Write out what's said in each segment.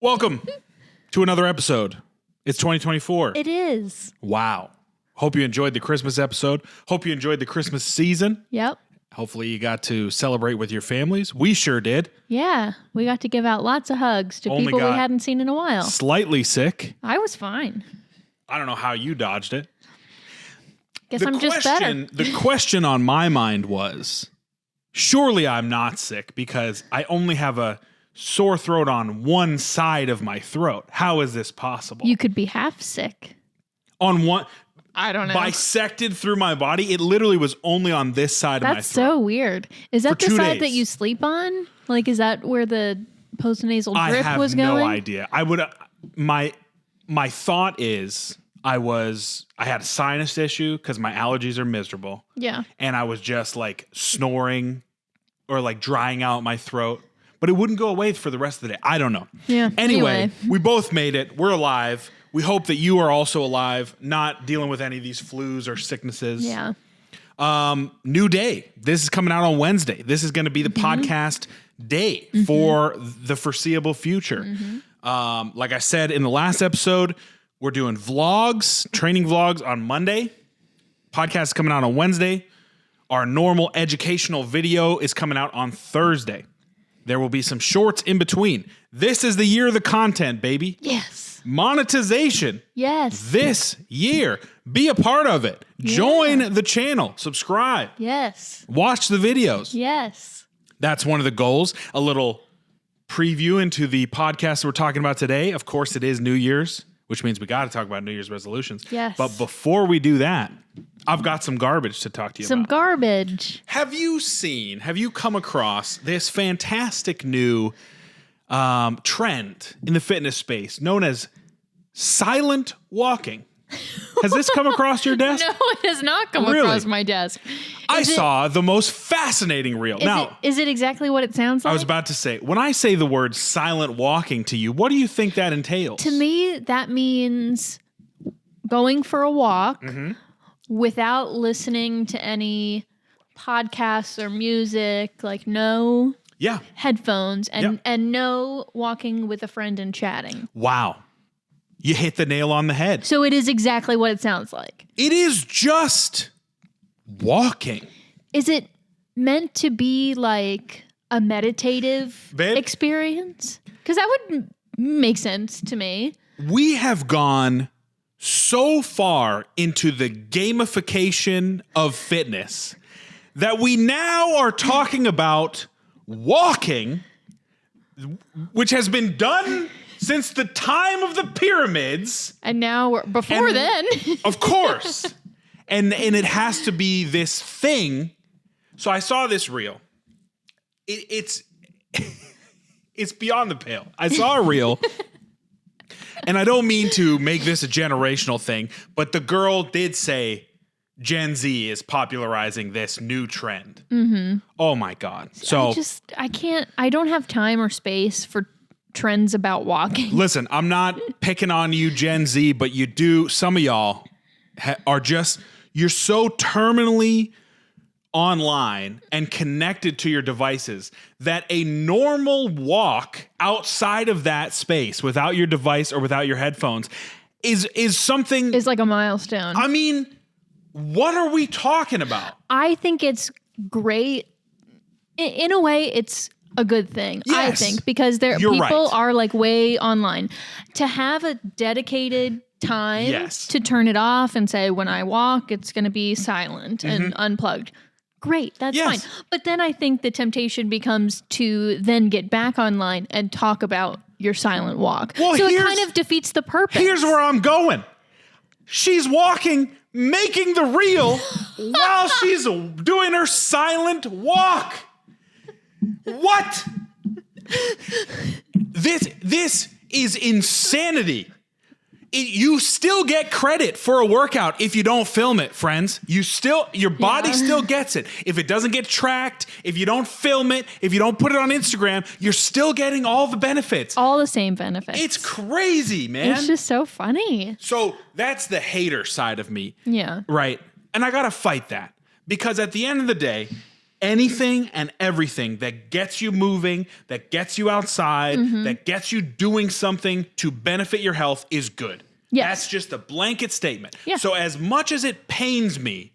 Welcome to another episode. It's 2024. It is. Wow. Hope you enjoyed the Christmas episode. Hope you enjoyed the Christmas season. Yep. Hopefully you got to celebrate with your families. We sure did. Yeah. We got to give out lots of hugs to Only people we got hadn't seen in a while. Slightly sick. I was fine. I don't know how you dodged it. Guess I'm just better. The question on my mind was, surely I'm not sick because I only have a sore throat on one side of my throat. How is this possible? You could be half sick. On one... I don't know. Bisected through my body. It literally was only on this side of my throat. That's so weird. Is that For the 2 side days. that you sleep on? Like, is that where the postnasal drip was going? I have no idea. I would. My thought is I had a sinus issue because my allergies are miserable. Yeah. And I was just like snoring or like drying out my throat, but it wouldn't go away for the rest of the day. I don't know. Yeah. Anyway, we both made it. We're alive. We hope that you are also alive, not dealing with any of these flus or sicknesses. Yeah. New day. This is coming out on Wednesday. This is going to be the podcast day for the foreseeable future. Like I said in the last episode, we're doing vlogs, training vlogs on Monday. Podcast is coming out on Wednesday. Our normal educational video is coming out on Thursday. There will be some shorts in between. This is the year of the content, baby. Yes. Monetization. Yes. This year. Be a part of it. Yeah. Join the channel. Subscribe. Yes. Watch the videos. Yes. That's one of the goals. A little preview into the podcast we're talking about today. Of course, it is New Year's, which means we got to talk about New Year's resolutions. Yes. But before we do that, I've got some garbage to talk to you Some about. garbage. Have you come across this fantastic new trend in the fitness space known as silent walking? Has this come across your desk? No, it has not come Really? across my desk. I saw the most fascinating reel. Is it exactly what it sounds like? I was about to say, when I say the word silent walking to you, what do you think that entails? To me, that means going for a walk without listening to any podcasts or music, like no Yeah. headphones and, Yep. and no walking with a friend and chatting. Wow. You hit the nail on the head. So it is exactly what it sounds like. It is just walking. Is it meant to be like a meditative Babe? experience? Because that would make sense to me. We have gone so far into the gamification of fitness that we now are talking about walking, which has been done since the time of the pyramids. And now before And- then. Of course. And it has to be this thing. So I saw this reel. It's beyond the pale. I saw a reel. And I don't mean to make this a generational thing, but the girl did say Gen Z is popularizing this new trend. Oh my God. So I don't have time or space for trends about walking. listen, I'm not picking on you, Gen Z, but you do. Some of y'all are just, you're so terminally online and connected to your devices that a normal walk outside of that space without your device or without your headphones is something. It's like a milestone. I mean, what are we talking about? I think it's great. In a way, it's a good thing, I Yes. think, because You're people right. are like way online. To have a dedicated time Yes. to turn it off and say, when I walk, it's going to be silent and unplugged. Great, that's Yes. fine. But then I think the temptation becomes to then get back online and talk about your silent walk. Well, so it here's- kind of defeats the purpose. Here's where I'm going. She's walking, making the reel while she's doing her silent walk. What? This is insanity. You still get credit for a workout if you don't film it, friends. Your body still gets it. If it doesn't get tracked, if you don't film it, if you don't put it on Instagram, you're still getting all the benefits. all the same benefits. It's crazy, man. It's just so funny. So that's the hater side of me. Yeah. Right. And I got to fight that because at the end of the day, Anything and everything that gets you moving, that gets you outside, that gets you doing something to benefit your health is good. Yes. That's just a blanket statement. Yeah. So as much as it pains me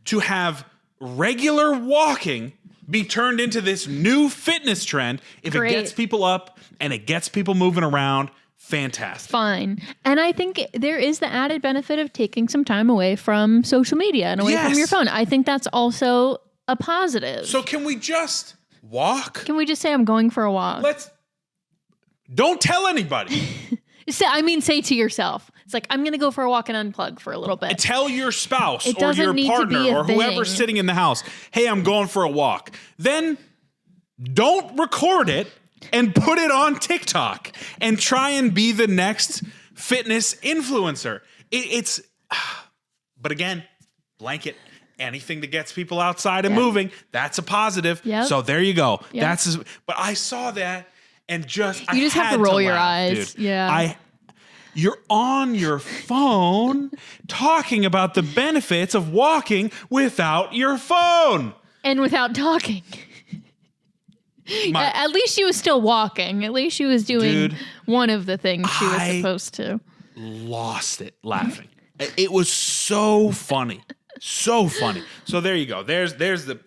to have regular walking be turned into this new fitness trend, if Great. it gets people up and it gets people moving around, fantastic. Fine. And I think there is the added benefit of taking some time away from social media and away from Yes. your phone. I think that's also a positive. So can we just walk? Can we just say I'm going for a walk? Don't tell anybody. Say to yourself. It's like, I'm going to go for a walk and unplug for a little bit. Tell your spouse It or doesn't your need to partner be a or whoever's thing. sitting in the house, hey, I'm going for a walk. Then don't record it and put it on TikTok and try and be the next fitness influencer. But again, blanket. Anything that gets people outside and moving, that's a positive. Yep. So there you go. Yep. But I saw that and You just have to had roll your laugh, eyes. dude. Yeah. You're on your phone talking about the benefits of walking without your phone. And without talking. At least she was still walking. At least she was doing Dude, one of the things she was I- supposed to. Lost it laughing. It was so funny. So funny. So there you go. There's the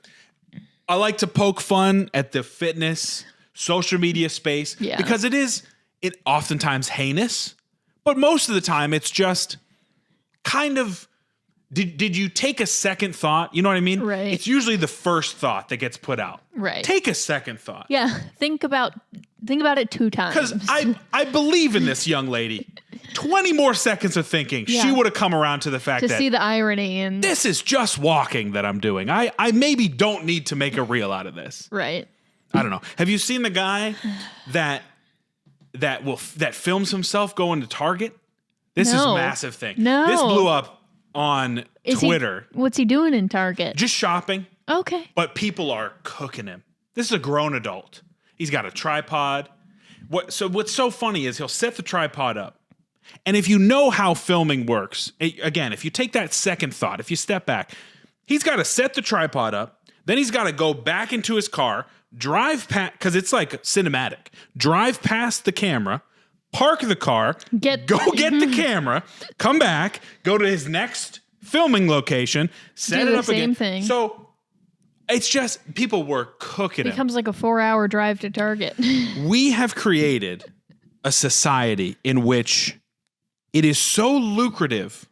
I like to poke fun at the fitness social media space Yeah. because it oftentimes heinous, but most of the time it's just kind of did you take a second thought? You know what I mean? Right. It's usually the first thought that gets put out. Right. Take a second thought. Yeah. Think about it 2 times. Because I believe in this young lady. 20 more seconds of thinking, she Yeah. would have come around to the fact to that see the irony and this is just walking that I'm doing. I maybe don't need to make a reel out of this. right. I don't know. Have you seen the guy that films himself going to Target? This is No. a massive thing. No. This blew up on Twitter. What's he doing in Target? Just shopping, Okay. but people are cooking him. This is a grown adult. He's got a tripod. What's so funny is he'll set the tripod up. And if you know how filming works, again, if you take that second thought, if you step back, he's got to set the tripod up. Then he's got to go back into his car, drive past, because it's like cinematic, drive past the camera, park the car, go get the camera, come back, go to his next filming location, set Do it the up same again. thing. So it's just people were cooking him. Becomes like a 4-hour drive to Target. We have created a society in which it is so lucrative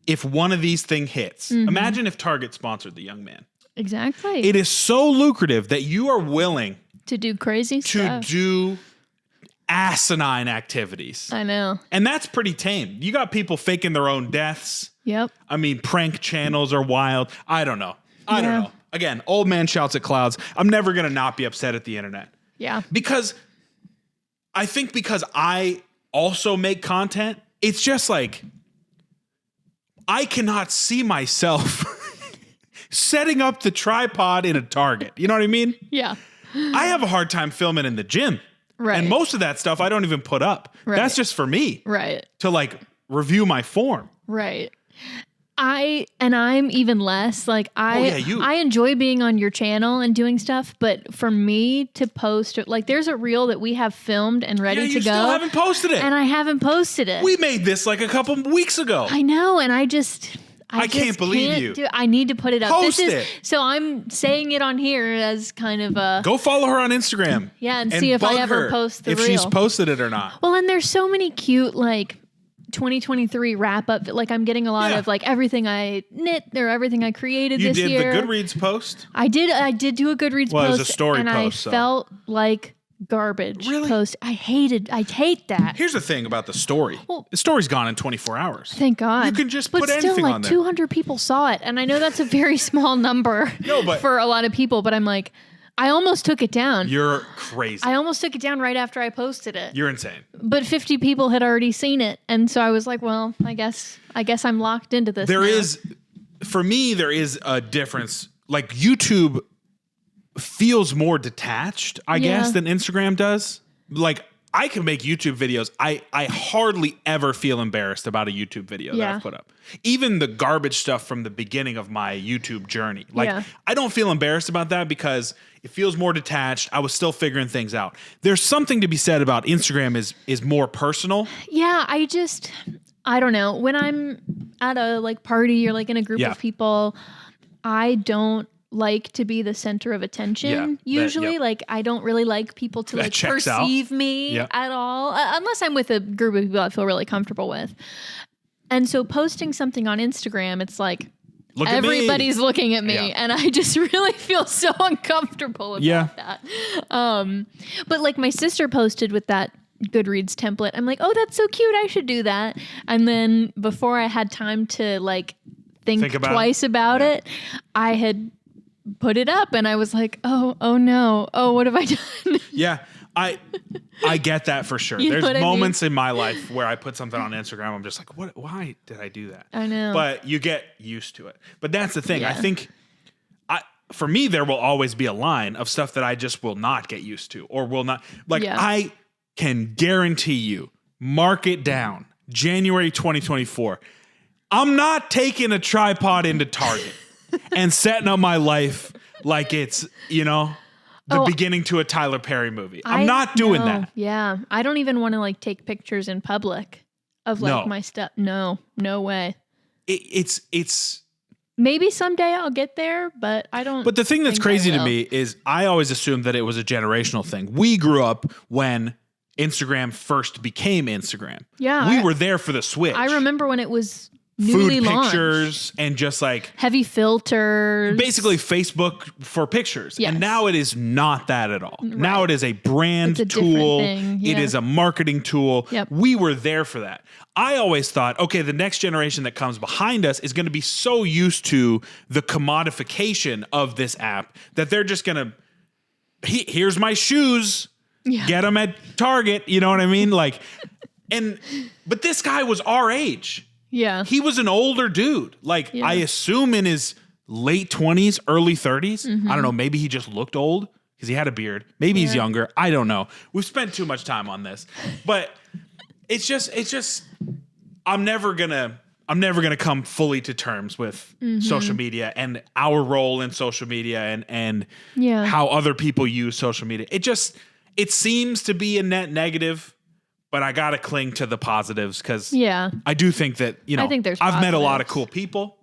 if one of these things hits. Imagine if Target sponsored the young man. Exactly. It is so lucrative that you are willing to do crazy to stuff. do asinine activities. I know. And that's pretty tame. You got people faking their own deaths. Yep. I mean, prank channels are wild. I don't know. I don't Yeah. know. Again, old man shouts at clouds. I'm never going to not be upset at the internet. Yeah. Because I also make content, it's just like I cannot see myself setting up the tripod in a Target. You know what I mean? Yeah. I have a hard time filming in the gym. Right. And most of that stuff I don't even put up. Right. That's just for me Right. to like review my form. Right. I'm even less like you. I enjoy being on your channel and doing stuff, but for me to post like there's a reel that we have filmed and ready Yeah, to you go, still haven't posted it. and I haven't posted it. We made this like a couple weeks ago. I know, and I can't believe you. I need to put it up. Post it. So I'm saying it on here as kind of a Go follow her on Instagram. Yeah, and see if I bug ever her post the if she's reel. posted it or not. well, and there's so many cute like 2023 wrap up. Like I'm getting a lot Yeah. of like everything I knit or everything I created You this did year. the Goodreads post? I did do a Goodreads Well, it post. was a story and post, so. I felt like garbage Really? post. I hate that. Here's the thing about the story. Well- The story's gone in 24 hours. Thank God. You can just but put still, anything like on there. 200 people saw it, and I know that's a very small number No, but- for a lot of people. But I'm like, I almost took it down. You're crazy. I almost took it down right after I posted it. You're insane. But 50 people had already seen it, and so I was like, well, I guess I'm locked into this. There now. is, for me, there is a difference. Like YouTube feels more detached, I Yeah. guess, than Instagram does. Like I can make YouTube videos. I hardly ever feel embarrassed about a YouTube video that Yeah. I've put up. Even the garbage stuff from the beginning of my YouTube journey. Like, Yeah. I don't feel embarrassed about that because it feels more detached. I was still figuring things out. There's something to be said about Instagram is more personal. Yeah, I don't know. When I'm at a like party or like in a group Yeah. of people, I don't like to be the center of attention. Yeah, that- Usually, yep. like I don't really like people to That like checks out. perceive me Yep. at all, unless I'm with a group of people I feel really comfortable with. And so posting something on Instagram, it's like Look at me. everybody's looking at me, Yeah. and I just really feel so uncomfortable about Yeah. that. But like my sister posted with that Goodreads template, I'm like, oh, that's so cute. I should do that. And then before I had time to like think about it? twice about Yeah. it, I had put it up, and I was like, oh no, oh, what have I done? Yeah, I get that for sure. You know There's what I mean? moments in my life where I put something on Instagram. I'm just like, what? Why did I do that? I know. But you get used to it. But that's the thing. I Yeah. think, for me, there will always be a line of stuff that I just will not get used to or will not. Like, Yeah. I can guarantee you, mark it down, January 2024. I'm not taking a tripod into Target and setting up my life like it's, the Oh, beginning to a Tyler Perry movie. I'm I not doing know. that. Yeah. I don't even want to like take pictures in public of like No. my stuff. No way. It's Maybe someday I'll get there, but I don't. But the thing that's think I crazy to will. me is I always assumed that it was a generational thing. We grew up when Instagram first became Instagram. Yeah, We I- were there for the switch. I remember when it was newly food launched. pictures and just like Heavy filters. basically Facebook for pictures. Yes. And now it is not that at all. Now it is a brand It's a different tool. thing, It yeah. is a marketing tool. Yep. We were there for that. I always thought, okay, the next generation that comes behind us is going to be so used to the commodification of this app that they're just going to, here's my shoes. Yeah. Get them at Target. You know what I mean? Like, but this guy was our age. Yeah. He was an older dude. Like, Yeah. I assume in his late 20s, early 30s. Mm-hmm. I don't know. Maybe he just looked old because he had a beard. Maybe he's younger. I don't know. We've spent too much time on this. But it's just I'm never gonna come fully to terms with Mm-hmm. social media and our role in social media and Yeah. how other people use social media. It seems to be a net negative, but I gotta cling to the positives because Yeah. I do think that, I think there's I've met a lot of positives. cool people.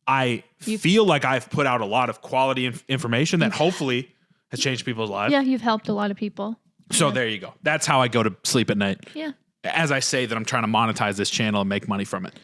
I feel like I've put out a lot of quality information that hopefully has changed people's lives. Yeah. You've helped a lot of people. So there you go. That's how I go to sleep at night. Yeah. As I say that I'm trying to monetize this channel and make money from it.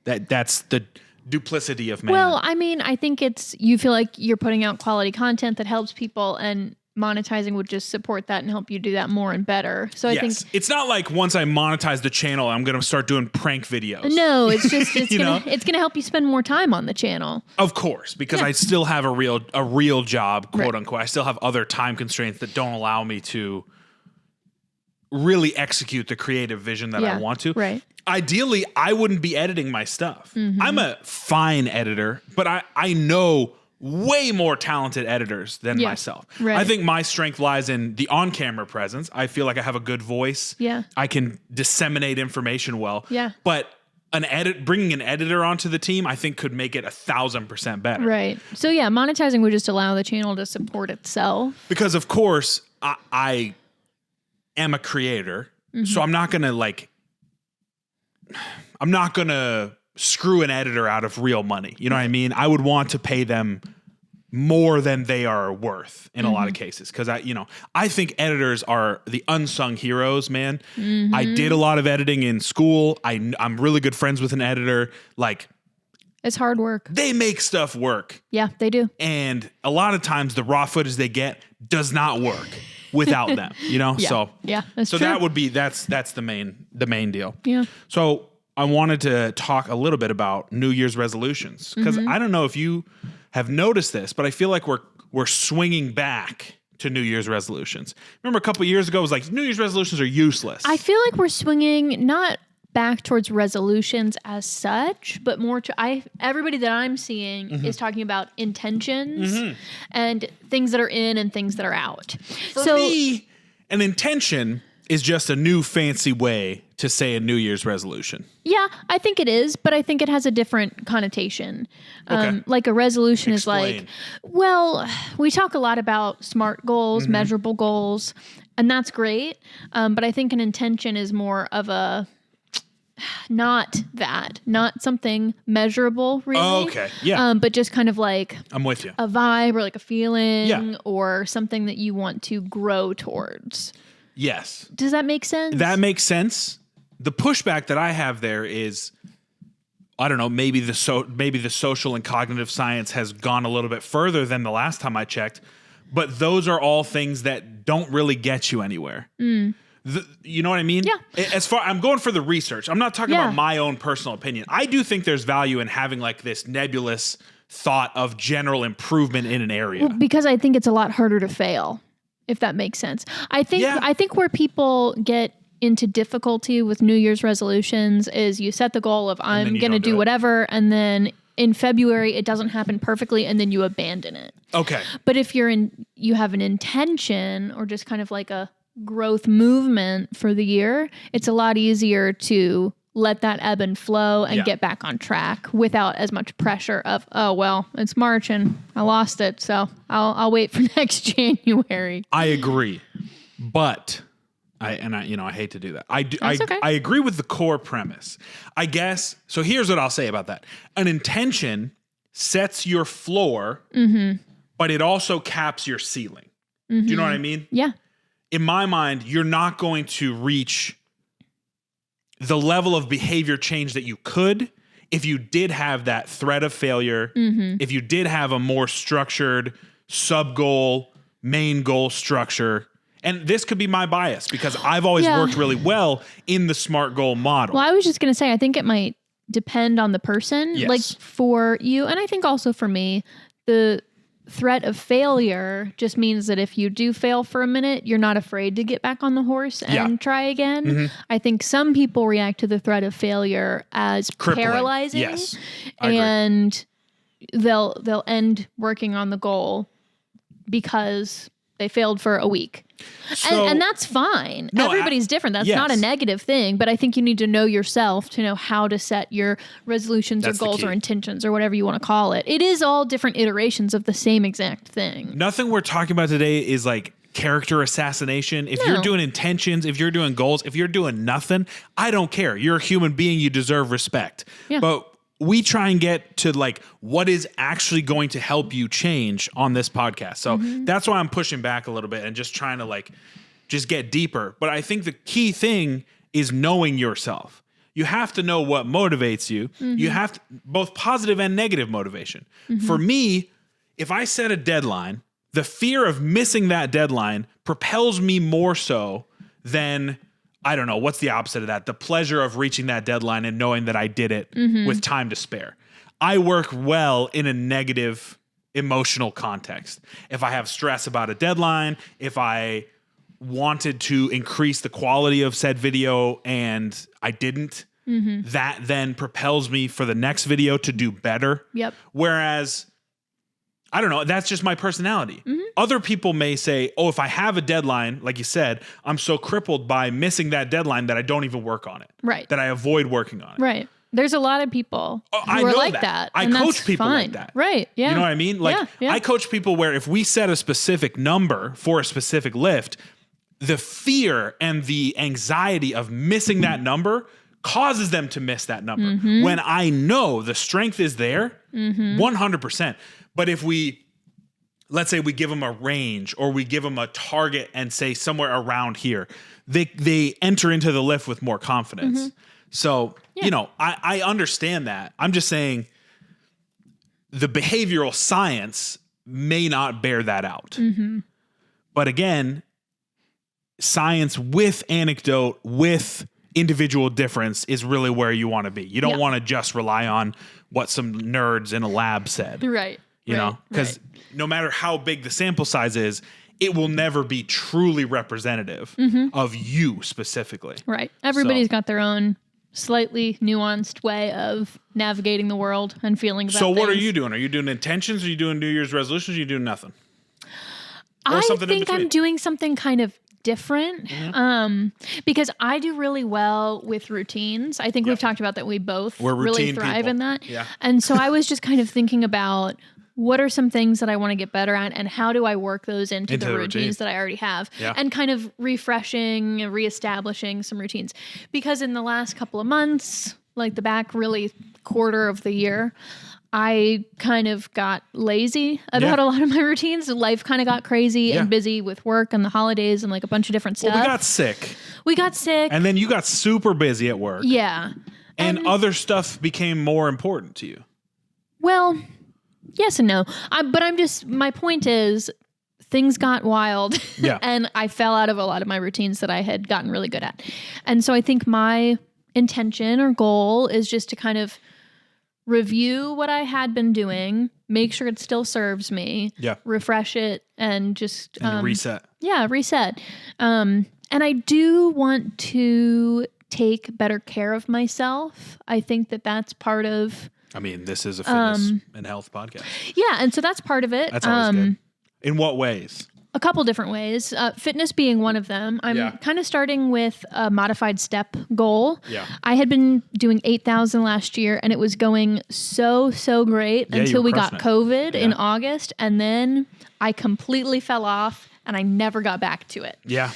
That's the duplicity of man. Well, I mean, I think you feel like you're putting out quality content that helps people, and monetizing would just support that and help you do that more and better. So I yes. think It's not like once I monetize the channel, I'm going to start doing prank videos. no, it's just You know? it's gonna help you spend more time on the channel. Of course, because Yeah. I still have a real job, quote Right. unquote. I still have other time constraints that don't allow me to really execute the creative vision that I Yeah, want to. right. Ideally, I wouldn't be editing my stuff. Mm-hmm. I'm a fine editor, but I know way more talented editors than Yeah, myself. right. I think my strength lies in the on-camera presence. I feel like I have a good voice. Yeah. I can disseminate information well. Yeah. But bringing an editor onto the team, I think could make it 1,000% better. Right. So yeah, monetizing would just allow the channel to support itself. Because of course, I am a creator, Mm-hmm. so I'm not gonna screw an editor out of real money. You know what I mean? I would want to pay them more than they are worth in a lot Mm-hmm. of cases. Cause I think editors are the unsung heroes, man. Mm-hmm. I did a lot of editing in school. I'm really good friends with an editor. Like, It's hard work. they make stuff work. Yeah, they do. And a lot of times the raw footage they get does not work without them, Yeah. So Yeah, that's so true. that would be that's the main deal. Yeah. So I wanted to talk a little bit about New Year's resolutions because Mm-hmm. I don't know if you have noticed this, but I feel like we're swinging back to New Year's resolutions. Remember a couple of years ago, it was like New Year's resolutions are useless. I feel like we're swinging not back towards resolutions as such, but more to everybody that I'm seeing Mm-hmm. is talking about intentions and things that are in and things that are out. For me, an intention is just a new fancy way to say a New Year's resolution. Yeah, I think it is, but I think it has a different connotation. Okay. Like a resolution Explain. is like, well, we talk a lot about SMART goals, measurable goals, and that's great. But I think an intention is more of a not something measurable, really. Oh, okay. Yeah. But just kind of like I'm with you. a vibe or like a feeling Yeah. or something that you want to grow towards. Yes. Does that make sense? That makes sense. The pushback that I have there is, I don't know, maybe the social and cognitive science has gone a little bit further than the last time I checked, but those are all things that don't really get you anywhere. You know what I mean? Yeah. I'm going for the research. I'm not talking Yeah. about my own personal opinion. I do think there's value in having like this nebulous thought of general improvement in an area. Because I think it's a lot harder to fail, if that makes sense. I think where people get into difficulty with New Year's resolutions is you set the goal of I'm you going to don't do do it. whatever, and then in February it doesn't happen perfectly, and then you abandon it. Okay. But if you have an intention or just kind of like a growth movement for the year, it's a lot easier to let that ebb and flow and Yeah. get back on track without as much pressure of, oh, well, it's March and I lost it, so I'll wait for next January. I agree, but I hate to do that. That's okay. I agree with the core premise. I guess so. Here's what I'll say about that: an intention sets your floor, but it also caps your ceiling. Do you know what I mean? Yeah. In my mind, you're not going to reach the level of behavior change that you could if you did have that threat of failure, if you did have a more structured sub goal, main goal structure. And this could be my bias because I've always Yeah. worked really well in the SMART goal model. Well, I was just going to say, I think it might depend on the person. Yes. Like for you, and I think also for me, the threat of failure just means that if you do fail for a minute, you're not afraid to get back on the horse and Yeah. try again. I think some people react to the threat of failure as Crippling. paralyzing. Yes. I agree. And they'll end working on the goal because they failed for a week. So- and that's fine. No, Everybody's different. That's not a yes. negative thing, but I think you need to know yourself to know how to set your resolutions That's or the goals key. or intentions or whatever you want to call it. It is all different iterations of the same exact thing. Nothing we're talking about today is like character assassination. If you're No. doing intentions, if you're doing goals, if you're doing nothing, I don't care. You're a human being. You deserve respect. Yeah. But we try and get to like what is actually going to help you change on this podcast. So that's why I'm pushing back a little bit and just trying to like just get deeper. But I think the key thing is knowing yourself. You have to know what motivates you. You have to, both positive and negative motivation. For me, if I set a deadline, the fear of missing that deadline propels me more so than, I don't know, what's the opposite of that? The pleasure of reaching that deadline and knowing that I did it with time to spare. I work well in a negative emotional context. If I have stress about a deadline, if I wanted to increase the quality of said video and I didn't, that then propels me for the next video to do better. Yep. Whereas, I don't know, that's just my personality. Other people may say, oh, if I have a deadline, like you said, I'm so crippled by missing that deadline that I don't even work on it. Right. That I avoid working on it. Right. There's a lot of people I who are know like that. that. I and coach that's people like fine. that. Right. Yeah. You know what I mean? Like Yeah. I coach people where if we set a specific number for a specific lift, the fear and the anxiety of missing that number causes them to miss that number. When I know the strength is there, 100%. But if let's say we give them a range or we give them a target and say somewhere around here, they enter into the lift with more confidence. So, you know, I understand that. I'm just saying the behavioral science may not bear that out. But again, science with anecdote, with individual difference is really where you want to be. You don't Yeah. want to just rely on what some nerds in a lab said. Right. You know, because no matter how big the sample size is, it will never be truly representative of you specifically. Right. Everybody's got their own slightly nuanced way of navigating the world and feeling about So what are things. you doing? Are you doing intentions? Are you doing New Year's resolutions? Are you doing nothing? I something in think I'm between? doing something kind of different. Because I do really well with routines. I think we've talked about that. We both We're really routine thrive people. in that. Yeah. And so I was just kind of thinking about what are some things that I want to get better at and how do I work those into the routine. routines that I already have, Yeah. and kind of refreshing and reestablishing some routines. Because in the last couple of months, like the back really quarter of the year, I kind of got lazy about a lot of my routines. Life kind of got crazy and busy with work and the holidays and like a bunch of different stuff. Well, we got sick. And then you got super busy at work. yeah. And other stuff became more important to you. Well, yes and no. My point is things got wild and I fell out of a lot of my routines that I had gotten really good at. And so I think my intention or goal is just to kind of review what I had been doing, make sure it still serves me, refresh it, and just reset. Yeah, reset. And I do want to take better care of myself. I think that that's part of. I mean, this is a fitness and health podcast. Yeah, and so that's part of it. That's always good. In what ways? A couple different ways. Fitness being one of them. I'm kind of starting with a modified step goal. Yeah. I had been doing 8,000 last year and it was going so great until we got COVID in August. And then I completely fell off and I never got back to it. Yeah.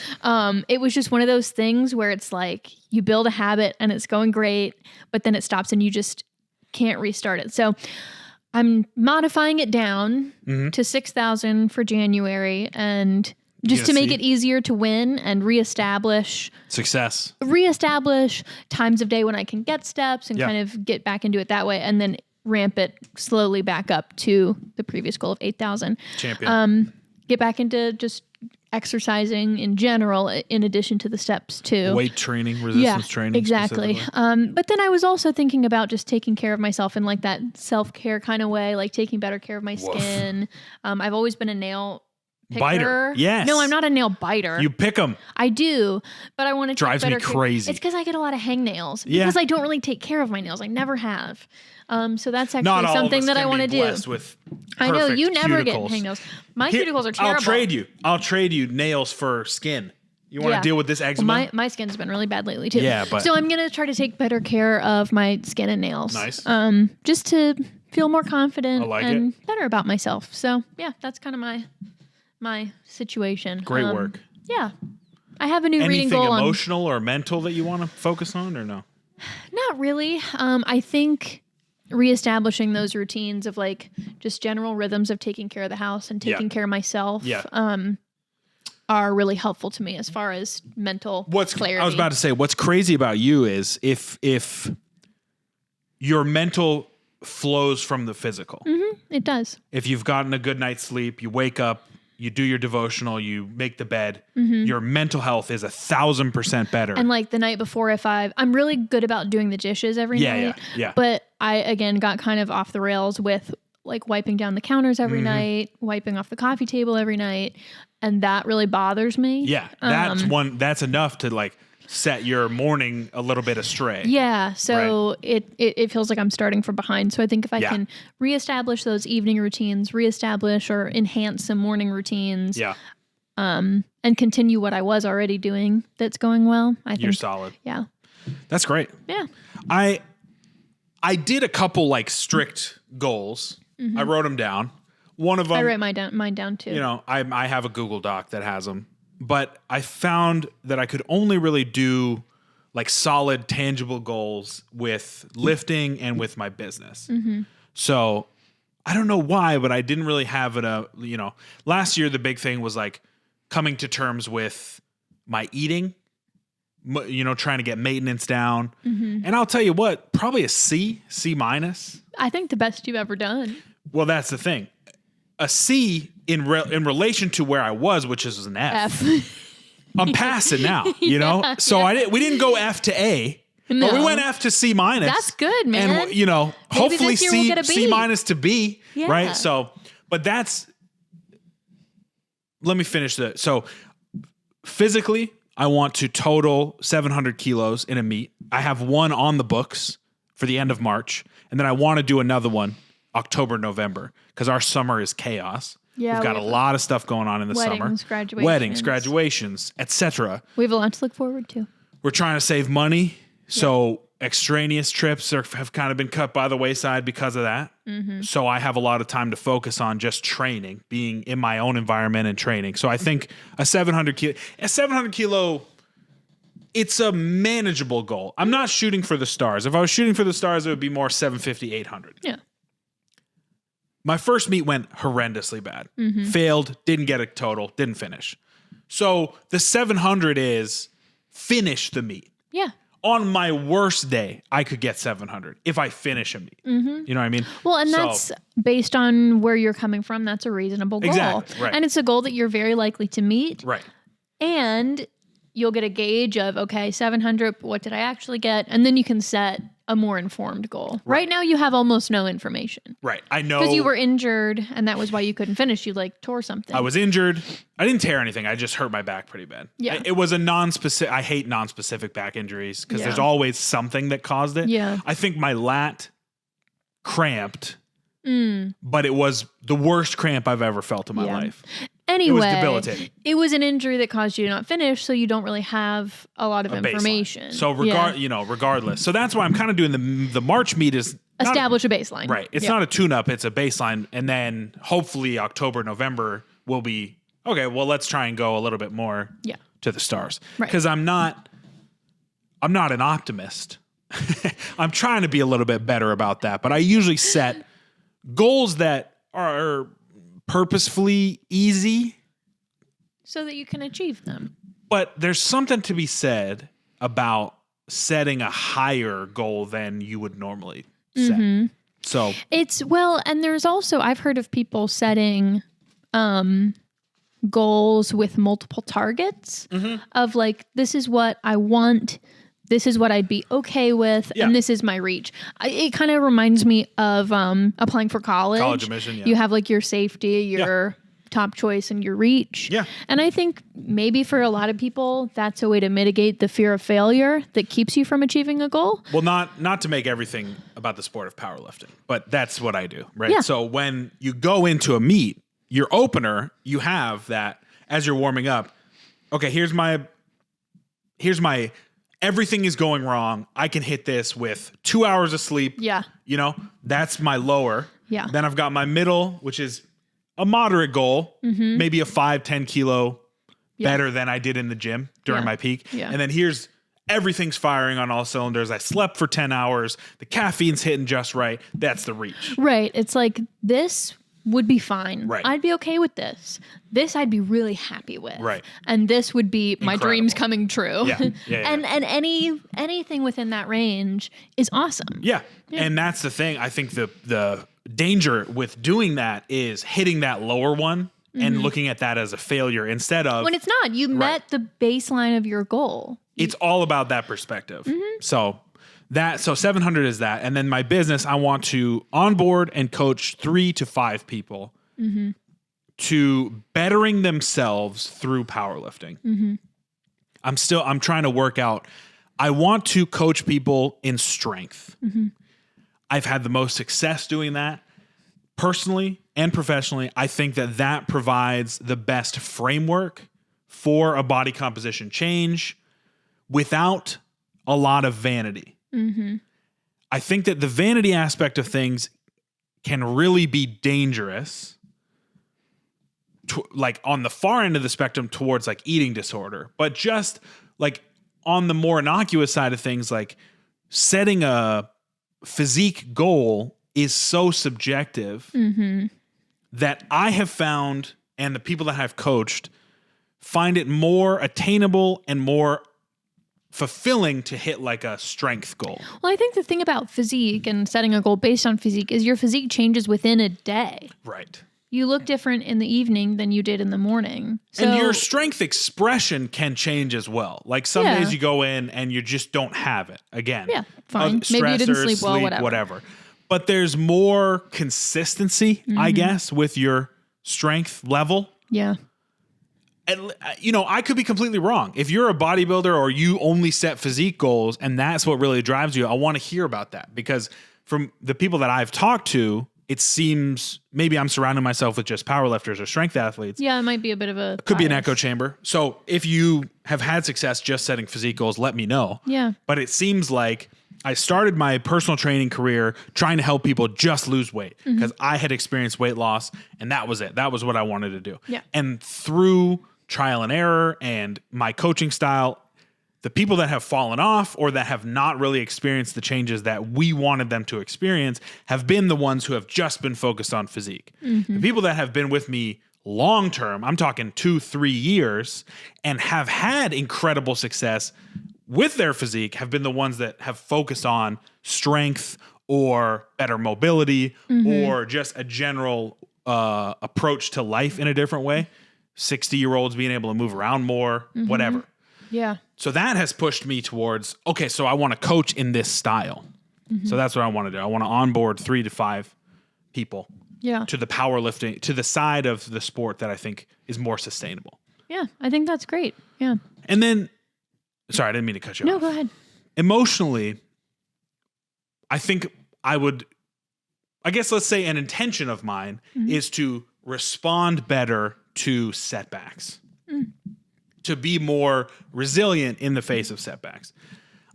It was just one of those things where it's like you build a habit and it's going great, but then it stops and you just can't restart it. So I'm modifying it down to 6,000 for January, and just to make it easier to win and reestablish times of day when I can get steps and kind of get back into it that way, and then ramp it slowly back up to the previous goal of 8,000. Champion. Get back into just exercising in general, in addition to the steps too. Weight training, resistance training. Exactly. But then I was also thinking about just taking care of myself in like that self-care kind of way, like taking better care of my skin. I've always been a nail picker. Biter. Yes. No, I'm not a nail biter. You pick them. I do, but I want to Drives take me better care. crazy. It's because I get a lot of hangnails. Yeah. Because I don't really take care of my nails. I never have. So that's actually Not all something of us that I can want to be do. blessed with I know you perfect never get cuticles. hangnails. My cuticles are terrible. I'll trade you nails for skin. You want to deal with this eczema? Well, my skin's been really bad lately too. Yeah, but so I'm gonna try to take better care of my skin and nails. Nice. Just to feel more confident I like and better about myself. So yeah, that's kind of my situation. Great work. Yeah, I have a new reading Anything goal. emotional or mental that you want to focus on, or no? Not really. I think reestablishing those routines of like just general rhythms of taking care of the house and taking care of myself. Are really helpful to me as far as mental clarity. I was about to say, what's crazy about you is if your mental flows from the physical. It does. If you've gotten a good night's sleep, you wake up, you do your devotional, you make the bed, your mental health is 1,000% better. And like the night before, I'm really good about doing the dishes every night. Yeah. But I, again, got kind of off the rails with like wiping down the counters every night, wiping off the coffee table every night. And that really bothers me. Yeah. That's enough to like set your morning a little bit astray. Yeah. So it feels like I'm starting from behind. So I think if I can reestablish those evening routines, reestablish or enhance some morning routines. Yeah. And continue what I was already doing that's going well, I think You're solid. Yeah. That's great. Yeah. I did a couple like strict goals. I wrote them down. One of them, I write mine down too. You know, I have a Google Doc that has them, but I found that I could only really do like solid, tangible goals with lifting and with my business. So I don't know why, but I didn't really have it. Last year, the big thing was like coming to terms with my eating, trying to get maintenance down. And I'll tell you what, probably a C minus. I think the best you've ever done. Well, that's the thing. A C in relation to where I was, which is an F. I'm past it now, So we didn't go F to A, but we went F to C minus. That's good, man. And hopefully C minus to B, yeah. right? So, but let me finish that. So physically, I want to total 700 kilos in a meet. I have one on the books for the end of March, and then I want to do another one October, November, because our summer is chaos. Yeah, We've got a lot of stuff going on in the summer. Weddings, graduations, etc. We have a lot to look forward to. We're trying to save money. So extraneous trips have kind of been cut by the wayside because of that. So I have a lot of time to focus on just training, being in my own environment and training. So I think a 700 kilo, it's a manageable goal. I'm not shooting for the stars. If I was shooting for the stars, it would be more 750, 800. Yeah. My first meet went horrendously bad. Failed, didn't get a total, didn't finish. So the 700 is finish the meet. Yeah. On my worst day, I could get 700 if I finish a meet. You know what I mean? Well, and that's based on where you're coming from. That's a reasonable goal. Exactly, right. And it's a goal that you're very likely to meet. Right. And you'll get a gauge of, okay, 700, what did I actually get? And then you can set a more informed goal. Right now, you have almost no information. Right. I know. Because you were injured, and that was why you couldn't finish. You tore something. I was injured. I didn't tear anything. I just hurt my back pretty bad. Yeah. It was a non-specific. I hate non-specific back injuries because Yeah. there's always something that caused it. Yeah. I think my lat cramped, but it was the worst cramp I've ever felt in my life. Anyway, It was debilitating. It was an injury that caused you to not finish, so you don't really have a lot of information. So regardless. So that's why I'm kind of doing the March meet is not, establish a baseline. right. It's not a tune-up. It's a baseline, and then hopefully October, November will be okay. Well, let's try and go a little bit more to the stars because I'm not an optimist. I'm trying to be a little bit better about that, but I usually set goals that are purposefully easy so that you can achieve them. But there's something to be said about setting a higher goal than you would normally set. So and there's also, I've heard of people setting goals with multiple targets of this is what I want, this is what I'd be okay with, and this is my reach. It kind of reminds me of applying for college. College admission, You have your safety, your top choice, and your reach. Yeah. And I think maybe for a lot of people, that's a way to mitigate the fear of failure that keeps you from achieving a goal. well, not to make everything about the sport of powerlifting, but that's what I do, right? Yeah. So when you go into a meet, your opener, you have that as you're warming up. Okay, here's my everything is going wrong. I can hit this with 2 hours of sleep. Yeah. That's my lower. Yeah. Then I've got my middle, which is a moderate goal, maybe a 5-10 kilo better than I did in the gym during my peak. Yeah. And then here's everything's firing on all cylinders. I slept for 10 hours. The caffeine's hitting just right. That's the reach. Right. It's this would be fine. Right. I'd be okay with this. This I'd be really happy with. Right. And this would be my Incredible. dreams coming true. Yeah. And anything within that range is awesome. Yeah. And that's the thing. I think the danger with doing that is hitting that lower one and looking at that as a failure instead of When it's not, you met the baseline of your goal. it's all about that perspective. So 700 is that. And then my business, I want to onboard and coach 3 to 5 people to bettering themselves through powerlifting. I'm trying to work out. I want to coach people in strength. I've had the most success doing that personally and professionally. I think that provides the best framework for a body composition change without a lot of vanity. I think that the vanity aspect of things can really be dangerous, on the far end of the spectrum towards eating disorder, but just on the more innocuous side of things, setting a physique goal is so subjective that I have found, and the people that I've coached find it more attainable and more fulfilling to hit a strength goal. Well, I think the thing about physique and setting a goal based on physique is your physique changes within a day. Right. You look different in the evening than you did in the morning. And your strength expression can change as well. Some days you go in and you just don't have it. Again. Yeah, fine. Maybe you didn't sleep well, whatever. But there's more consistency, I guess, with your strength level. Yeah. And, I could be completely wrong. If you're a bodybuilder or you only set physique goals and that's what really drives you, I want to hear about that, because from the people that I've talked to, it seems maybe I'm surrounding myself with just powerlifters or strength athletes. Yeah, it might be a bit of a Could be an bias. echo chamber. So if you have had success just setting physique goals, let me know. Yeah. But it seems like I started my personal training career trying to help people just lose weight because I had experienced weight loss and that was it. That was what I wanted to do. Yeah. And through trial and error and my coaching style, the people that have fallen off or that have not really experienced the changes that we wanted them to experience have been the ones who have just been focused on physique. The people that have been with me long term, I'm talking 2-3 years, and have had incredible success with their physique have been the ones that have focused on strength or better mobility or just a general approach to life in a different way. 60-year-olds being able to move around more, whatever. Yeah. So that has pushed me towards, okay, so I want to coach in this style. So that's what I want to do. I want to onboard 3 to 5 people Yeah. to the powerlifting, to the side of the sport that I think is more sustainable. Yeah. I think that's great. Yeah. And then, sorry, I didn't mean to cut you No, off. go ahead. Emotionally, I think I guess let's say an intention of mine is to respond better to setbacks, to be more resilient in the face of setbacks.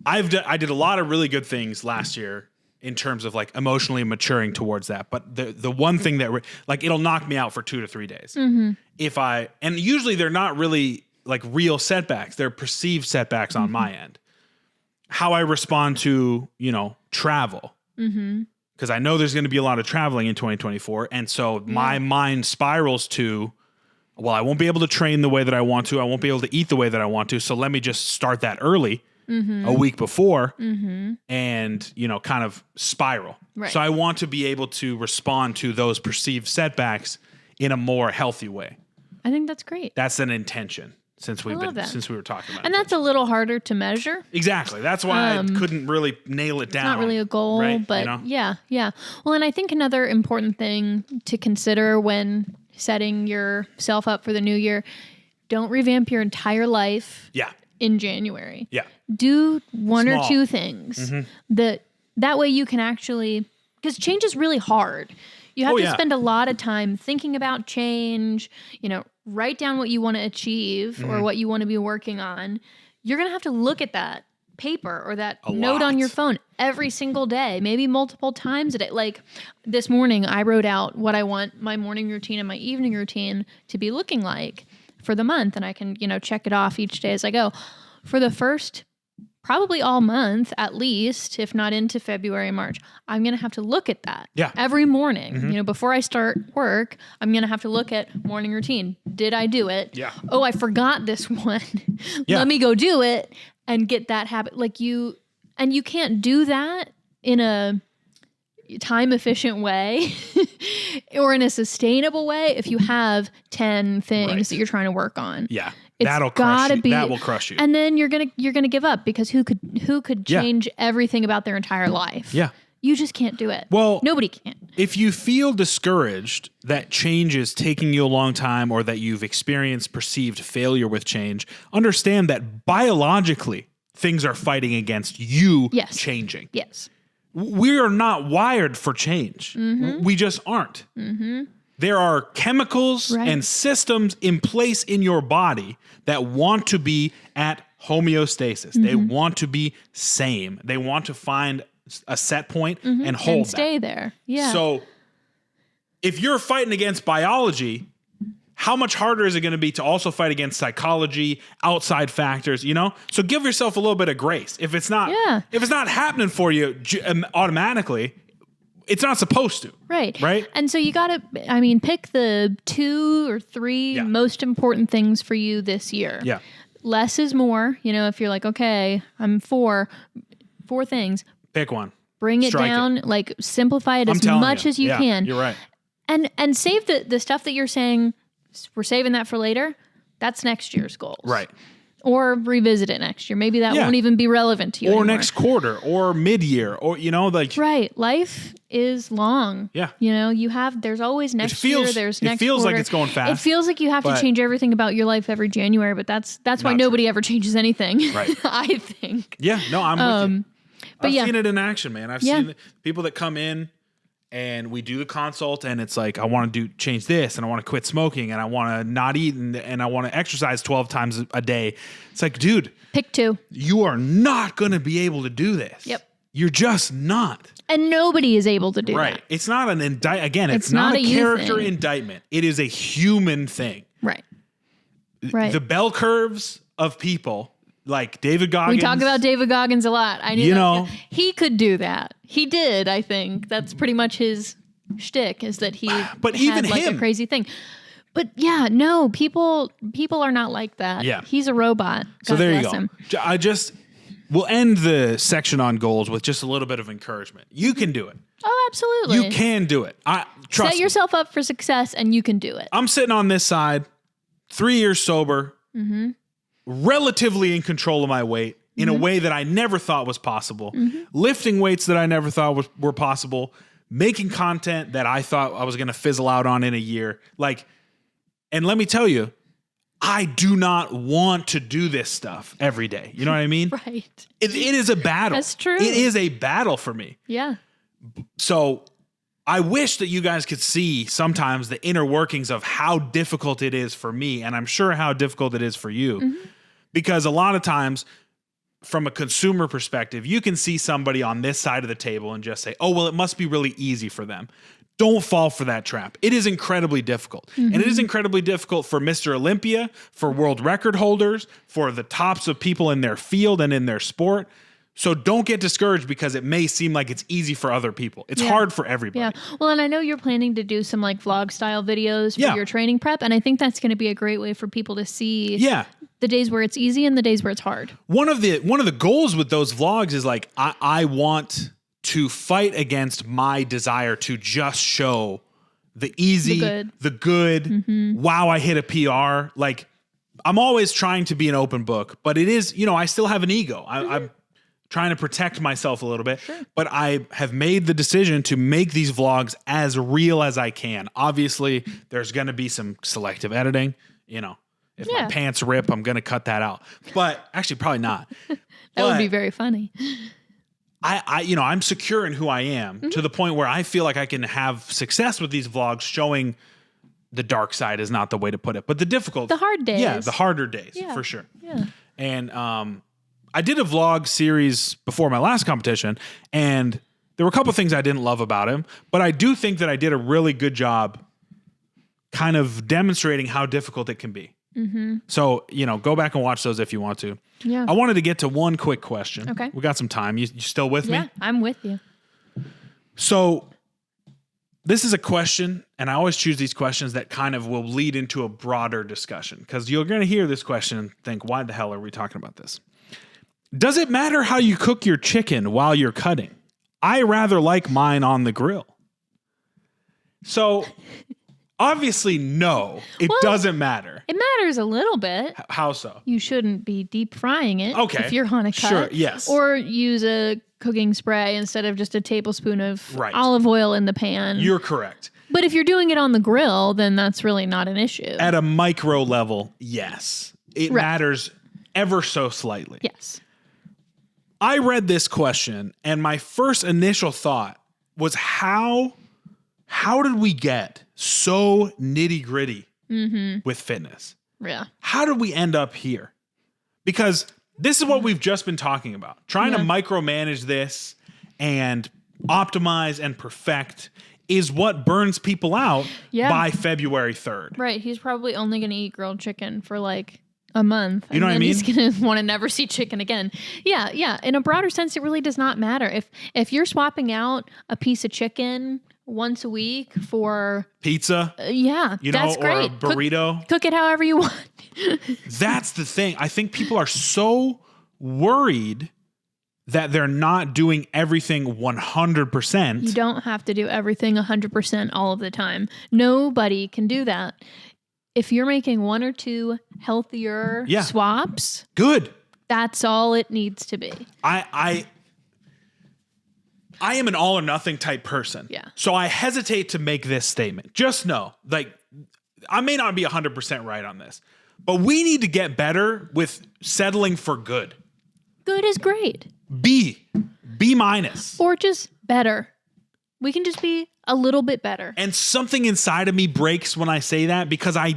I did a lot of really good things last year in terms of like emotionally maturing towards that. But the one thing that like it'll knock me out for 2 to 3 days. And usually they're not really like real setbacks. They're perceived setbacks on my end. How I respond to, travel. Because I know there's going to be a lot of traveling in 2024. And so my mind spirals to, well, I won't be able to train the way that I want to. I won't be able to eat the way that I want to. So let me just start that early, a week before, and, kind of spiral. Right. So I want to be able to respond to those perceived setbacks in a more healthy way. I think that's great. That's an intention since we were talking about And it. that's a little harder to measure. Exactly. That's why I couldn't really nail it down. Not really a goal, right? but yeah. Well, and I think another important thing to consider when setting yourself up for the new year, don't revamp your entire life Yeah. in January. Yeah. Do one Small. or two things that way you can actually, because change is really hard. You have to spend a lot of time thinking about change, write down what you want to achieve or what you want to be working on. You're going to have to look at that paper or that note on your phone every single day, maybe multiple times a day. Like this morning, I wrote out what I want my morning routine and my evening routine to be looking like for the month. And I can, check it off each day as I go. For the first probably all month, at least, if not into February and March, I'm going to have to look at that every morning. Before I start work, I'm going to have to look at morning routine. Did I do it? Yeah. Oh, I forgot this one. Let me go do it and get that habit. And you can't do that in a time efficient way or in a sustainable way if you have 10 things that you're trying to work on. Yeah. It's That'll crush you. gotta be, That will crush you. And then you're gonna give up because who could change everything about their entire life? Yeah. You just can't do it. Well, nobody can. If you feel discouraged that change is taking you a long time or that you've experienced perceived failure with change, understand that biologically things are fighting against you changing. Yes. We are not wired for change. We just aren't. There are chemicals and systems in place in your body that want to be at homeostasis. They want to be same. They want to find a set point and hold and stay there. Yeah. So if you're fighting against biology, how much harder is it going to be to also fight against psychology, outside factors, So give yourself a little bit of grace. If it's not happening for you automatically, it's not supposed to. Right. Right. And so you got to, pick the 2 or 3 most important things for you this year. Yeah. Less is more. If you're like, okay, I'm 4 things. Pick one. Bring it down, simplify it as much as you can. You're right. And save the stuff that you're saying, we're saving that for later. That's next year's goals. Right. Or revisit it next year. Maybe that won't even be relevant to you or anymore. next quarter or mid-year or, Right. Life is long. Yeah. There's always next year. There's next It feels quarter. like it's going fast. It feels like you have to change everything about your life every January, but that's why nobody ever changes anything. Right. I think. Yeah. No, I'm with you. But I've seen it in action, man. I've seen people that come in and we do the consult, and it's like, I want to change this, and I want to quit smoking, and I want to not eat, and I want to exercise 12 times a day. It's like, dude, Pick 2. you are not going to be able to do this. Yep. You're just not. And nobody is able to do Right. that. It's not an again, it's not a you character thing. indictment. It is a human thing. Right. Right. The bell curves of people, like David Goggins. We talk about David Goggins a lot. I knew You that know. he could do that. He did, I think. That's pretty much his shtick, is that he But had even like him. a crazy thing. But yeah, no, people are not like that. Yeah. He's a robot. So God there you bless go. him. We'll end the section on goals with just a little bit of encouragement. You can do it. Oh, absolutely. You can do it. Trust Set me. yourself up for success and you can do it. I'm sitting on this side, 3 years sober, relatively in control of my weight in a way that I never thought was possible, lifting weights that I never thought were possible, making content that I thought I was going to fizzle out on in a year. And let me tell you, I do not want to do this stuff every day. You know what I mean? Right. It is a battle. That's true. It is a battle for me. Yeah. So I wish that you guys could see sometimes the inner workings of how difficult it is for me. And I'm sure how difficult it is for you. Because a lot of times, from a consumer perspective, you can see somebody on this side of the table and just say, oh, well, it must be really easy for them. Don't fall for that trap. It is incredibly difficult. And it is incredibly difficult for Mr. Olympia, for world record holders, for the tops of people in their field and in their sport. So don't get discouraged because it may seem like it's easy for other people. It's hard for everybody. Yeah. Well, and I know you're planning to do some like vlog style videos for Yeah. your training prep. And I think that's going to be a great way for people to see Yeah. the days where it's easy and the days where it's hard. One of the goals with those vlogs is like, I want to fight against my desire to just show the easy, the good. Wow, I hit a PR. Like, I'm always trying to be an open book, but it is, I still have an ego. I'm trying to protect myself a little bit, but I have made the decision to make these vlogs as real as I can. Obviously, there's going to be some selective editing, If my pants rip, I'm going to cut that out. But actually, probably not. That would be very funny. I'm secure in who I am to the point where I feel like I can have success with these vlogs showing the dark side is not the way to put it, but the difficult, The hard days. Yeah, the harder days for sure. Yeah. And I did a vlog series before my last competition, and there were a couple things I didn't love about him, but I do think that I did a really good job kind of demonstrating how difficult it can be. So, go back and watch those if you want to. Yeah. I wanted to get to one quick question. Okay. We got some time. You still with Yeah, me? I'm with you. So this is a question, and I always choose these questions that kind of will lead into a broader discussion, because you're going to hear this question and think, why the hell are we talking about this? Does it matter how you cook your chicken while you're cutting? I rather like mine on the grill. So obviously, no, it doesn't matter. It matters a little bit. How so? You shouldn't be deep frying it Okay. if you're on a cut. Sure, yes. Or use a cooking spray instead of just a tablespoon of Right. olive oil in the pan. You're correct. But if you're doing it on the grill, then that's really not an issue. At a micro level, yes. It Right. matters ever so slightly. Yes. I read this question, and my first initial thought was how did we get so nitty-gritty with fitness? Yeah. How did we end up here? Because this is what we've just been talking about. Trying to micromanage this and optimize and perfect is what burns people out by February 3rd. Right. He's probably only going to eat grilled chicken for like a month. You know what I and mean? He's going to want to never see chicken again. Yeah. Yeah. In a broader sense, it really does not matter. If you're swapping out a piece of chicken once a week for Pizza, that's great. or a burrito. Cook it however you want. That's the thing. I think people are so worried that they're not doing everything 100%. You don't have to do everything 100% all of the time. Nobody can do that. If you're making one or two healthier swaps, Good. that's all it needs to be. I am an all or nothing type person. Yeah. So I hesitate to make this statement. Just know, I may not be 100% right on this, but we need to get better with settling for good. Good is great. B minus. Or just better. We can just be a little bit better. And something inside of me breaks when I say that, because I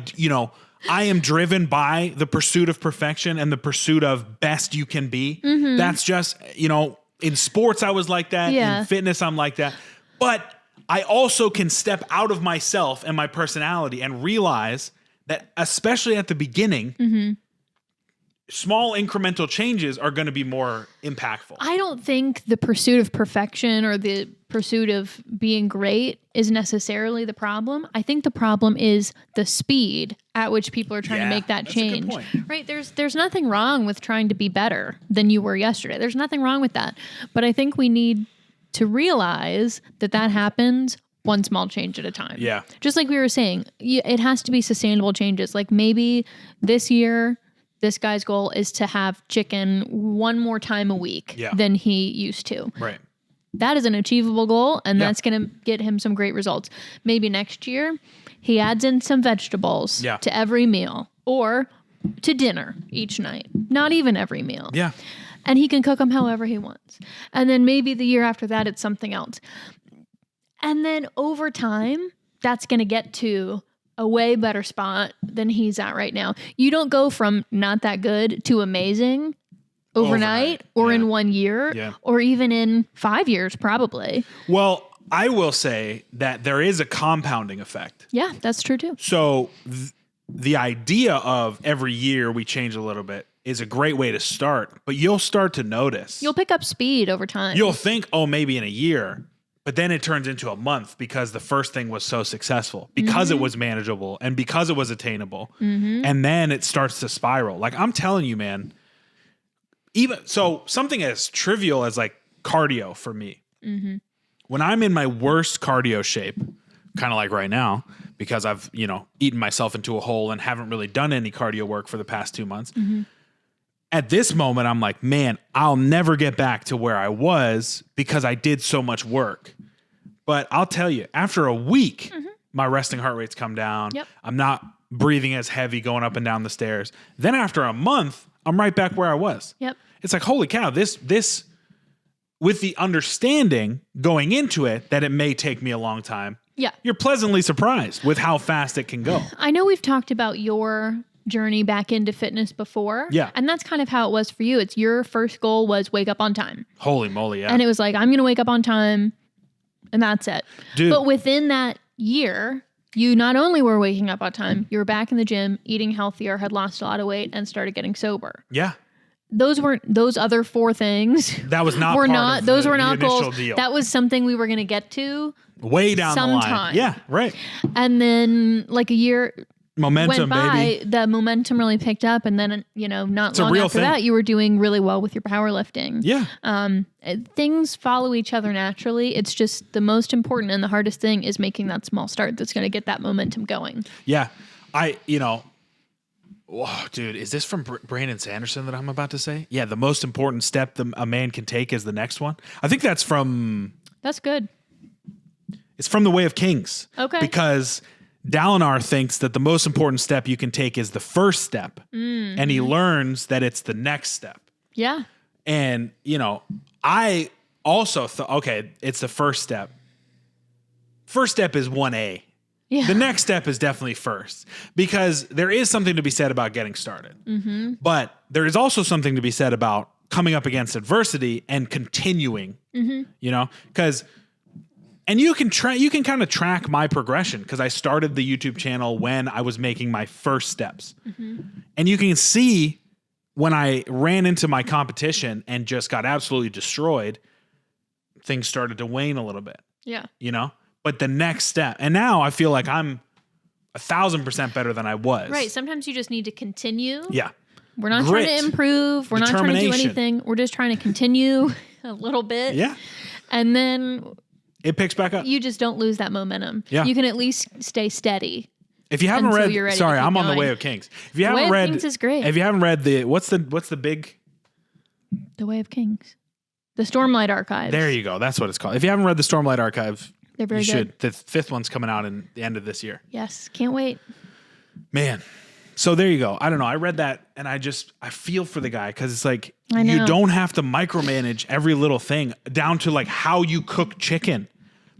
am driven by the pursuit of perfection and the pursuit of best you can be. That's just, in sports, I was like that. Yeah. In fitness, I'm like that. But I also can step out of myself and my personality and realize that, especially at the beginning, small incremental changes are going to be more impactful. I don't think the pursuit of perfection or the pursuit of being great is necessarily the problem. I think the problem is the speed at which people are trying to make that that's a good change. point. Right? There's nothing wrong with trying to be better than you were yesterday. There's nothing wrong with that. But I think we need to realize that happens one small change at a time. Yeah. Just like we were saying, it has to be sustainable changes. Like maybe this year, this guy's goal is to have chicken one more time a week than he used to. Right. That is an achievable goal, and that's going to get him some great results. Maybe next year, he adds in some vegetables to every meal or to dinner each night. Not even every meal. Yeah. And he can cook them however he wants. And then maybe the year after that, it's something else. And then over time, that's going to get to a way better spot than he's at right now. You don't go from not that good to amazing overnight or in 1 year or even in 5 years, probably. Well, I will say that there is a compounding effect. Yeah, that's true too. So the idea of every year we change a little bit is a great way to start, but you'll start to notice. You'll pick up speed over time. You'll think, maybe in a year, but then it turns into a month because the first thing was so successful, because it was manageable and because it was attainable. And then it starts to spiral. Like, I'm telling you, man, even so, something as trivial as like cardio for me, when I'm in my worst cardio shape, kind of like right now, because I've, eaten myself into a hole and haven't really done any cardio work for the past 2 months. At this moment, I'm like, man, I'll never get back to where I was because I did so much work. But I'll tell you, after a week, my resting heart rates come down. Yep. I'm not breathing as heavy going up and down the stairs. Then after a month, I'm right back where I was. Yep. It's like, holy cow, this with the understanding going into it that it may take me a long time. Yeah. You're pleasantly surprised with how fast it can go. I know we've talked about your journey back into fitness before. Yeah. And that's kind of how it was for you. It's your first goal was wake up on time. Holy moly, yeah. And it was like, I'm going to wake up on time and that's it. Dude. But within that year, you not only were waking up on time, you were back in the gym, eating healthier, had lost a lot of weight and started getting sober. Yeah. Those other four things. That was not were part not of those the were not initial goals. deal. That was something we were going to get to way down the line. sometime. Yeah, right. And then like a year Momentum, went by, baby. the momentum really picked up, and then not a long real after thing. that, you were doing really well with your powerlifting. Yeah. Things follow each other naturally. It's just the most important and the hardest thing is making that small start that's going to get that momentum going. Yeah. Whoa, dude, is this from Brandon Sanderson that I'm about to say? Yeah, the most important step a man can take is the next one. I think that's from... That's good. It's from The Way of Kings. Okay. Because Dalinar thinks that the most important step you can take is the first step. And he learns that it's the next step. Yeah. And, I also thought, okay, it's the first step. First step is 1A. Yeah. The next step is definitely first, because there is something to be said about getting started. But there is also something to be said about coming up against adversity and continuing, because, and you can kind of track my progression, because I started the YouTube channel when I was making my first steps. And you can see when I ran into my competition and just got absolutely destroyed, things started to wane a little bit, Yeah. But the next step, and now I feel like I'm 1,000% better than I was. Right. Sometimes you just need to continue. Yeah. We're not Grit. trying to improve. We're not trying to do Determination. anything. We're just trying to continue a little bit. Yeah. And then It picks back up. you just don't lose that momentum. Yeah. You can at least stay steady. If you haven't until you're read, ready sorry, to keep I'm on The going. Way of Kings. If you The Way haven't of read, Kings is great. If you haven't read what's the big? The Way of Kings. The Stormlight Archives. There you go. That's what it's called. If you haven't read the Stormlight Archive, They're very you good. should. The 5th one's coming out in the end of this year. Yes. Can't wait. Man. So there you go. I don't know. I read that and I feel for the guy, because it's like I know. you don't have to micromanage every little thing down to like how you cook chicken.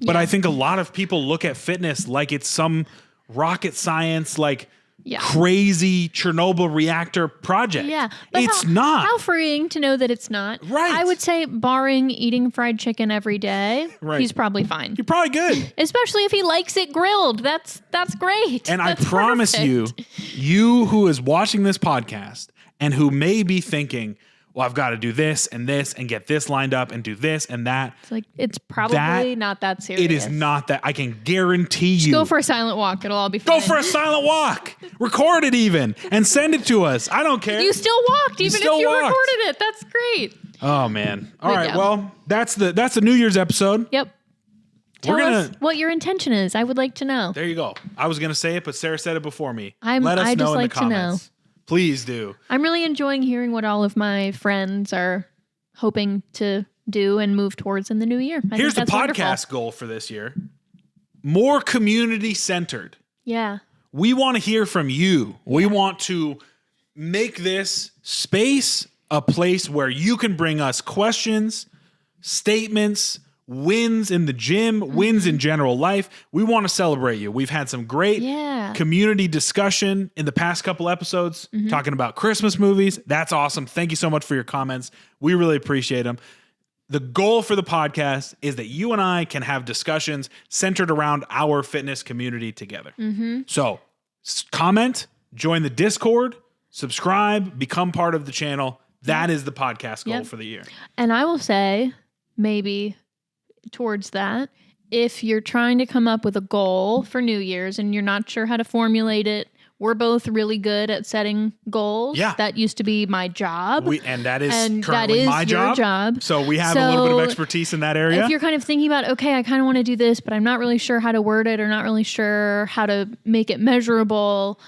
But Yeah. I think a lot of people look at fitness like it's some rocket science, like Yeah. crazy Chernobyl reactor project. Yeah. But It's not. How freeing to know that it's not. Right. I would say, barring eating fried chicken every day, Right. he's probably fine. You're probably good. Especially if he likes it grilled. That's great. And That's I promise perfect. you who is watching this podcast and who may be thinking, well, I've got to do this and get this lined up and do this and that. It's like, it's probably not that serious. It is not that. I can guarantee you. Go for a silent walk. It'll all be fine. Go for a silent walk. Record it even and send it to us. I don't care. You still walked, even still if you walked. recorded it. That's great. Oh man. All But right. yeah. Well, that's the New Year's episode. Yep. Tell We're gonna- us what your intention is. I would like to know. There you go. I was gonna say it, but Sarah said it before me. I Let us just know in like the to know. comments. Please do. I'm really enjoying hearing what all of my friends are hoping to do and move towards in the new year. Here's the think that's podcast wonderful. goal for this year. More community centered. Yeah. We want to hear from you. We want to make this space a place where you can bring us questions, statements, wins in the gym, wins in general life. We want to celebrate you. We've had some great Yeah. community discussion in the past couple episodes talking about Christmas movies. That's awesome. Thank you so much for your comments. We really appreciate them. The goal for the podcast is that you and I can have discussions centered around our fitness community together. So comment, join the Discord, subscribe, become part of the channel. That is the podcast goal Yep. for the year. And I will say, maybe towards that, if you're trying to come up with a goal for New Year's and you're not sure how to formulate it, we're both really good at setting goals. Yeah. That used to be my job. And that is And that currently is my your job. job. So we have a little bit of So expertise in that area. If you're kind of thinking about, okay, I kind of want to do this, but I'm not really sure how to word it or not really sure how to make it measurable,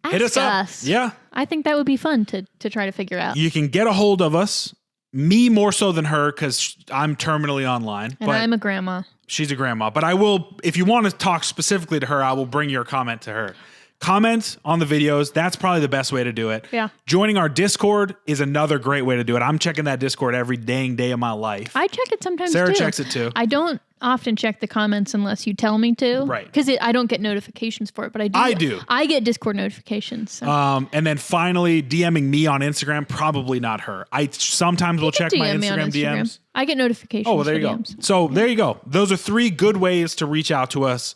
ask Hit us up. us. Yeah. I think that would be fun to try to figure out. You can get a hold of us. Me more so than her because I'm terminally online. And but I'm a grandma. she's a grandma. But I will, if you want to talk specifically to her, I will bring your comment to her. Comment on the videos. That's probably the best way to do it. Yeah. Joining our Discord is another great way to do it. I'm checking that Discord every dang day of my life. I check it sometimes Sarah too. checks it too. I don't often check the comments unless you tell me to. Right. Because I don't get notifications for it, but I do. I do. I get Discord notifications. So. And then finally, DMing me on Instagram, probably not her. I sometimes will check my DM me on Instagram DMs. I get notifications. Oh, well, there for you go. DMs. So there you go. Those are 3 good ways to reach out to us.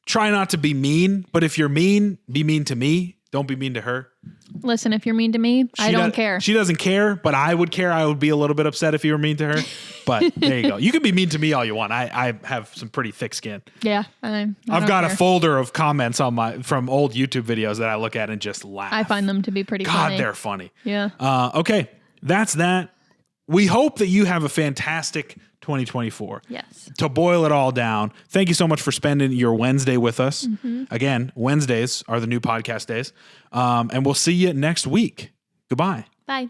Try not to be mean, but if you're mean, be mean to me. Don't be mean to her. Listen, if you're mean to me, I don't care. She doesn't care, but I would care. I would be a little bit upset if you were mean to her. But there you go. You can be mean to me all you want. I have some pretty thick skin. Yeah. I've don't got a care. folder of comments on from old YouTube videos that I look at and just laugh. I find them to be pretty God, funny. they're funny. Yeah. Okay, that's that. We hope that you have a fantastic 2024. Yes. To boil it all down, thank you so much for spending your Wednesday with us. Again, Wednesdays are the new podcast days. And we'll see you next week. Goodbye. Bye.